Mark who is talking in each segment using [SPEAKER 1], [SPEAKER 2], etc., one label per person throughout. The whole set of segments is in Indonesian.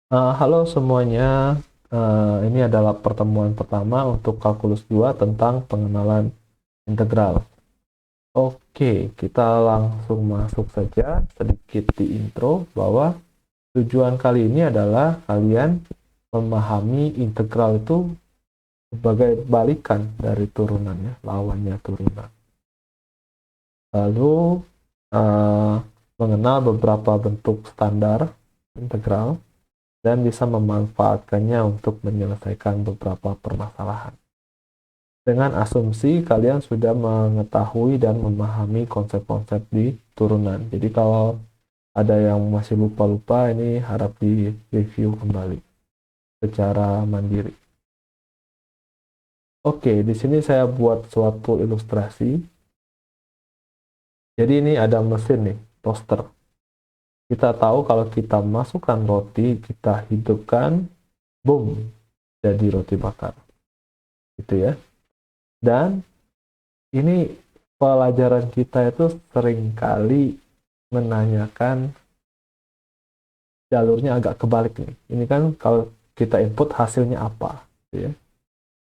[SPEAKER 1] Halo semuanya. Ini adalah pertemuan pertama untuk kalkulus 2 tentang pengenalan integral. Oke, kita langsung masuk saja sedikit di intro bahwa tujuan kali ini adalah kalian memahami integral itu sebagai balikan dari turunannya, lawannya turunan. Lalu eh, mengenal beberapa bentuk standar integral dan bisa memanfaatkannya untuk menyelesaikan beberapa permasalahan. Dengan asumsi kalian sudah mengetahui dan memahami konsep-konsep di turunan. Jadi kalau ada yang masih lupa-lupa, ini harap di review kembali secara mandiri. Oke, di sini saya buat suatu ilustrasi. Jadi ini ada mesin nih, toaster. Kita tahu kalau kita masukkan roti, kita hidupkan, boom, jadi roti bakar. Gitu ya. Dan ini pelajaran kita itu seringkali menanyakan jalurnya agak kebalik nih. Ini kan kalau kita input hasilnya apa, gitu ya.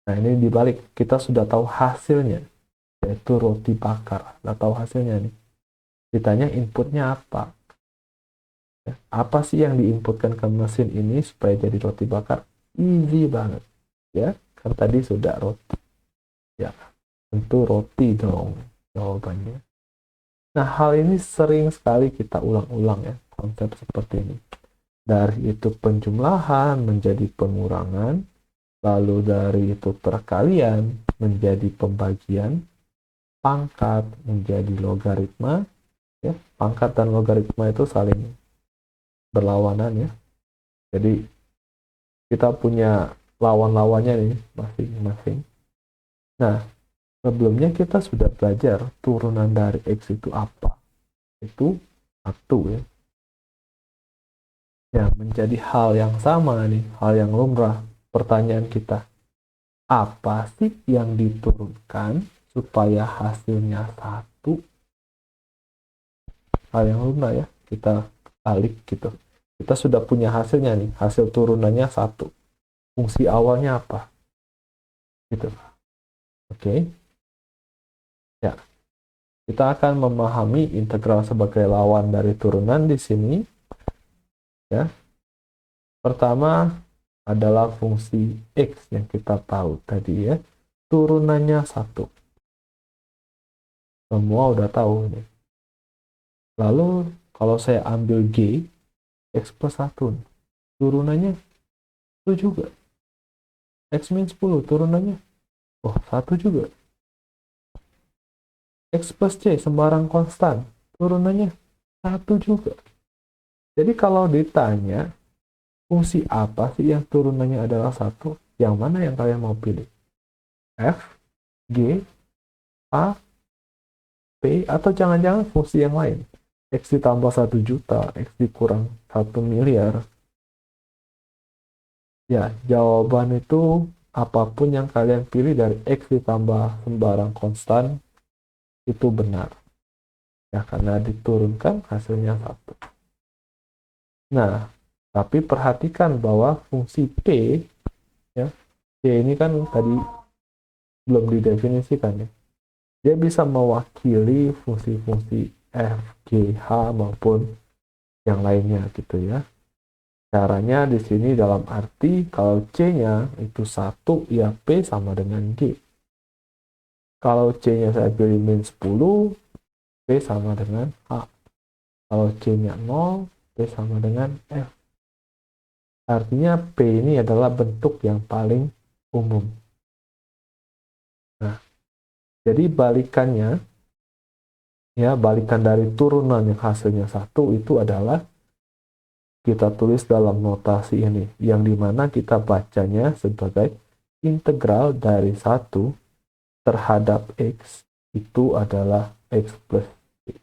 [SPEAKER 1] Nah ini dibalik, kita sudah tahu hasilnya, yaitu roti bakar. Nah tahu hasilnya nih. Ditanya inputnya apa? Ya, apa sih yang diinputkan ke mesin ini supaya jadi roti bakar? Easy banget, ya. Kan tadi sudah roti. Ya, tentu roti dong jawabannya. Nah, hal ini sering sekali kita ulang-ulang ya, konsep seperti ini. Dari itu penjumlahan menjadi pengurangan, lalu dari itu perkalian menjadi pembagian, pangkat menjadi logaritma, ya. Pangkat dan logaritma itu saling berlawanan ya. Jadi kita punya lawan-lawannya nih masing-masing. Nah, sebelumnya kita sudah belajar turunan dari X itu apa? Itu satu ya. Ya, menjadi hal yang sama nih, hal yang lumrah. Pertanyaan kita, apa sih yang diturunkan supaya hasilnya satu? Hal yang lumrah ya, kita balik gitu. Kita sudah punya hasilnya nih, hasil turunannya satu. Fungsi awalnya apa? Gitu. Oke, ya. Kita akan memahami integral sebagai lawan dari turunan di sini. Ya, pertama adalah fungsi X yang kita tahu tadi ya. Turunannya satu. Semua udah tahu nih. Lalu kalau saya ambil G, X plus 1, turunannya itu juga. X min 10, turunannya, oh 1 juga. X plus C, sembarang konstan, turunannya 1 juga. Jadi kalau ditanya, fungsi apa sih yang turunannya adalah 1? Yang mana yang kalian mau pilih? F, G, A, P, atau jangan-jangan fungsi yang lain? X ditambah 1 juta, X dikurang 1 miliar. Ya, jawaban itu apapun yang kalian pilih dari X ditambah sembarang konstan itu benar. Ya, karena diturunkan hasilnya satu. Nah, tapi perhatikan bahwa fungsi P, ya, P ini kan tadi belum didefinisikan ya. Dia bisa mewakili fungsi-fungsi F, G, H maupun yang lainnya gitu ya. Caranya di sini dalam arti kalau C-nya itu 1, ya P sama dengan G. Kalau C-nya saya pilih min 10, P sama dengan H. Kalau C-nya 0, P sama dengan F. Artinya P ini adalah bentuk yang paling umum. Nah, jadi balikannya, ya balikan dari turunan yang hasilnya satu itu adalah kita tulis dalam notasi ini, yang dimana kita bacanya sebagai integral dari satu terhadap X itu adalah X plus Y.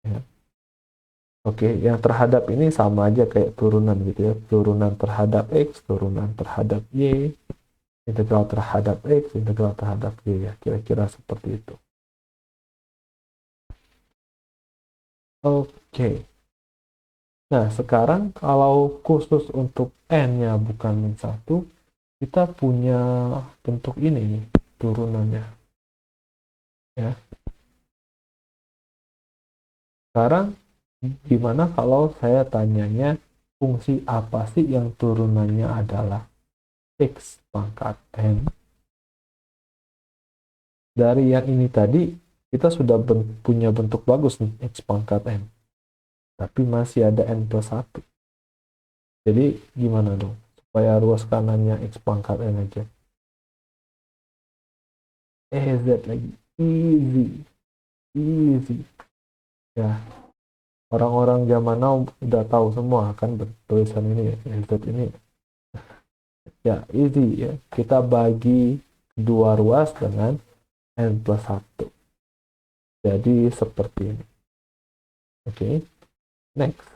[SPEAKER 1] Ya. Oke, yang terhadap ini sama aja kayak turunan gitu ya. Turunan terhadap X, turunan terhadap Y, integral terhadap X, integral terhadap Y ya. Kira-kira seperti itu. Oke. Nah, sekarang kalau khusus untuk n-nya bukan min 1, kita punya bentuk ini nih, turunannya. Ya. Sekarang, gimana kalau saya tanyanya, fungsi apa sih yang turunannya adalah x pangkat n? Dari yang ini tadi, kita sudah punya bentuk bagus nih, x pangkat n. Tapi masih ada n plus 1. Jadi, gimana dong? Supaya ruas kanannya x pangkat n aja. Z lagi. Easy. Easy. Ya, orang-orang zaman now udah tahu semua kan tulisan ini, Z ini. Ya, easy ya. Kita bagi dua ruas dengan n plus 1. Jadi, seperti ini. Oke. Next.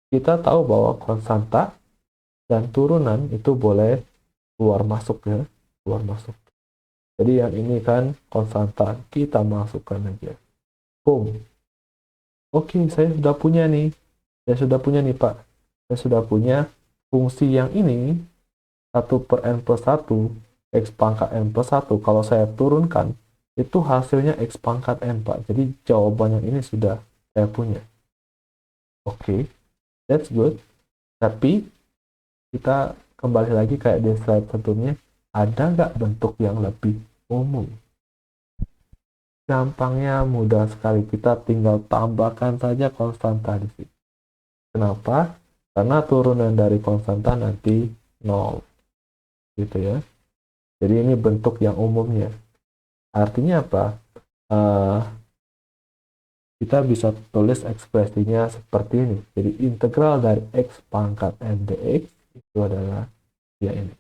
[SPEAKER 1] Kita tahu bahwa konstanta dan turunan itu boleh keluar masuk ya. Keluar masuk. Jadi yang ini kan konstanta. Kita masukkan aja. Boom. Oke, saya sudah punya nih. Saya sudah punya nih, Pak. Saya sudah punya fungsi yang ini 1 per n plus 1, x pangkat n plus 1. Kalau saya turunkan, itu hasilnya x pangkat n, Pak. Jadi jawaban yang ini sudah saya punya. Oke, that's good. Tapi kita kembali lagi kayak di slide sebelumnya, ada nggak bentuk yang lebih umum? Gampangnya mudah sekali, kita tinggal tambahkan saja konstanta di sini. Kenapa? Karena turunan dari konstanta nanti 0. Gitu ya. Jadi ini bentuk yang umumnya. Artinya apa? Kita bisa tulis ekspresinya seperti ini. Jadi integral dari x pangkat n dx itu adalah ya ini.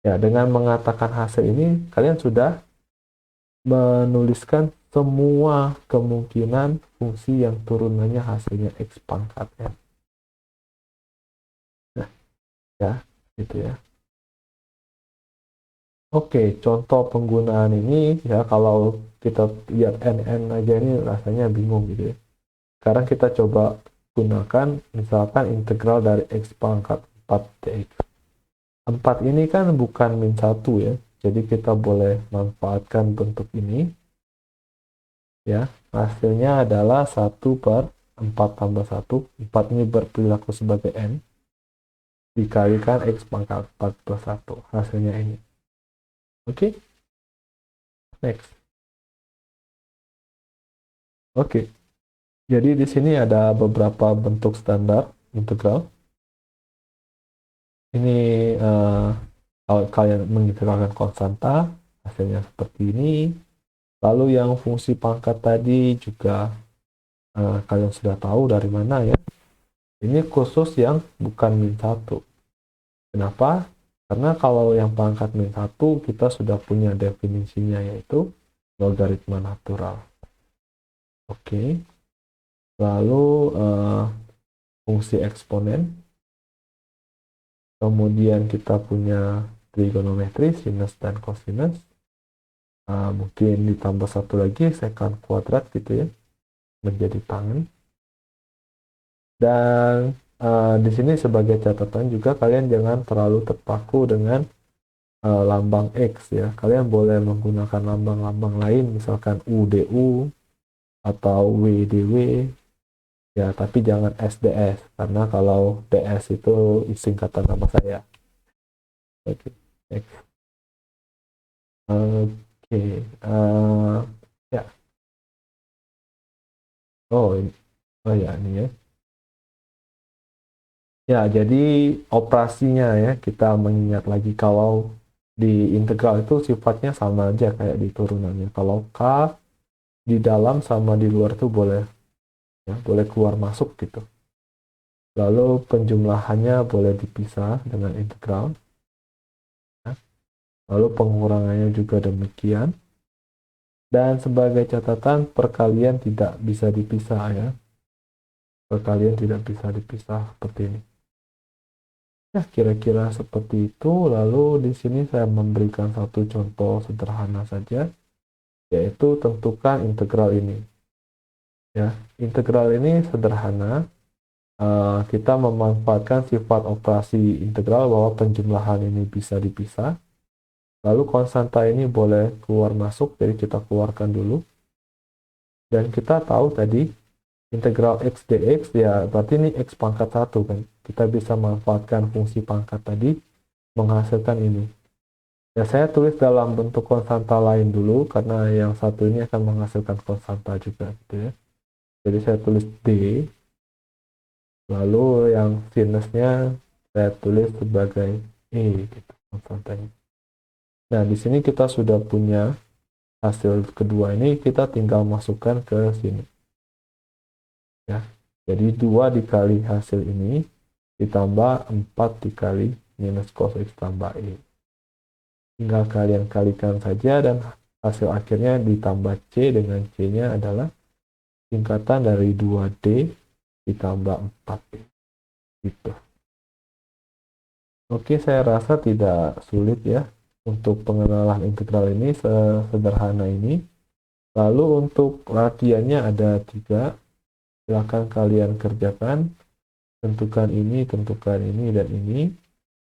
[SPEAKER 1] Ya, dengan mengatakan hasil ini, kalian sudah menuliskan semua kemungkinan fungsi yang turunannya hasilnya x pangkat n. Nah, ya, gitu ya. Oke, contoh penggunaan ini ya kalau kita lihat n aja ini rasanya bingung gitu ya. Sekarang kita coba gunakan misalkan integral dari x pangkat 4 dx. 4 ini kan bukan min 1 ya. Jadi kita boleh manfaatkan bentuk ini. Ya, hasilnya adalah 1 per 4 tambah 1. 4 ini berperilaku sebagai n. Dikalikan x pangkat 4 plus 1. Hasilnya ini. Oke. Next. Oke. Jadi di sini ada beberapa bentuk standar integral. Ini kalau kalian mengintegralkan konstanta, hasilnya seperti ini. Lalu yang fungsi pangkat tadi juga kalian sudah tahu dari mana ya. Ini khusus yang bukan min 1. Kenapa? Karena kalau yang pangkat min 1 kita sudah punya definisinya yaitu logaritma natural. Oke. Lalu fungsi eksponen. Kemudian kita punya trigonometri, sinus dan cosinus. Mungkin ditambah satu lagi sekant kuadrat gitu ya, menjadi tangen. Dan di sini sebagai catatan juga kalian jangan terlalu terpaku dengan lambang X ya. Kalian boleh menggunakan lambang-lambang lain, misalkan UDU atau WDW ya, tapi jangan SDS karena kalau DS itu singkatan nama saya. Oke, next. Oke, ya. Oh ya ini ya. Ya, jadi operasinya ya, kita mengingat lagi kalau di integral itu sifatnya sama aja kayak di turunannya. Kalau K di dalam sama di luar itu boleh ya, boleh keluar masuk gitu. Lalu penjumlahannya boleh dipisah dengan integral. Ya. Lalu pengurangannya juga demikian. Dan sebagai catatan, perkalian tidak bisa dipisah ya. Perkalian tidak bisa dipisah seperti ini. Ya, kira-kira seperti itu. Lalu di sini saya memberikan satu contoh sederhana saja, yaitu tentukan integral ini. Ya, integral ini sederhana. Kita memanfaatkan sifat operasi integral bahwa penjumlahan ini bisa dipisah. Lalu konstanta ini boleh keluar masuk, jadi kita keluarkan dulu. Dan kita tahu tadi integral x dx ya berarti ini x pangkat 1 kan. Kita bisa manfaatkan fungsi pangkat tadi menghasilkan ini. Ya saya tulis dalam bentuk konstanta lain dulu karena yang satu ini akan menghasilkan konstanta juga gitu ya. Jadi saya tulis D, lalu yang sinusnya saya tulis sebagai E gitu konstantanya. Nah, di sini kita sudah punya hasil kedua ini, kita tinggal masukkan ke sini. Ya. Jadi 2 dikali hasil ini ditambah 4 dikali minus cos X tambah E. Tinggal kalian kalikan saja dan hasil akhirnya ditambah C dengan C-nya adalah singkatan dari 2D ditambah 4D. Gitu. Oke, saya rasa tidak sulit ya untuk pengenalan integral ini sederhana ini. Lalu untuk latihannya ada 3. Silakan kalian kerjakan. Tentukan ini, dan ini.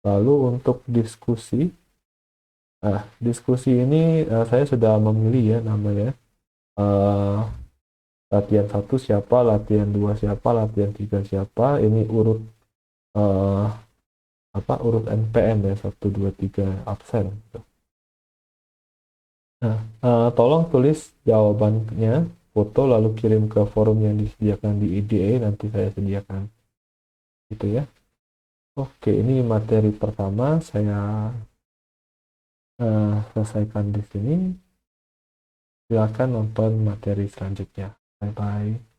[SPEAKER 1] Lalu untuk diskusi. Diskusi ini saya sudah memilih ya namanya. Latihan 1 siapa, latihan 2 siapa, latihan 3 siapa. Ini urut urut NPM ya, 1, 2, 3 absen. Nah, tolong tulis jawabannya, foto lalu kirim ke forum yang disediakan di IDE, nanti saya sediakan. Gitu ya. Oke, ini materi pertama saya selesaikan di sini. Silakan nonton materi selanjutnya. Bye bye.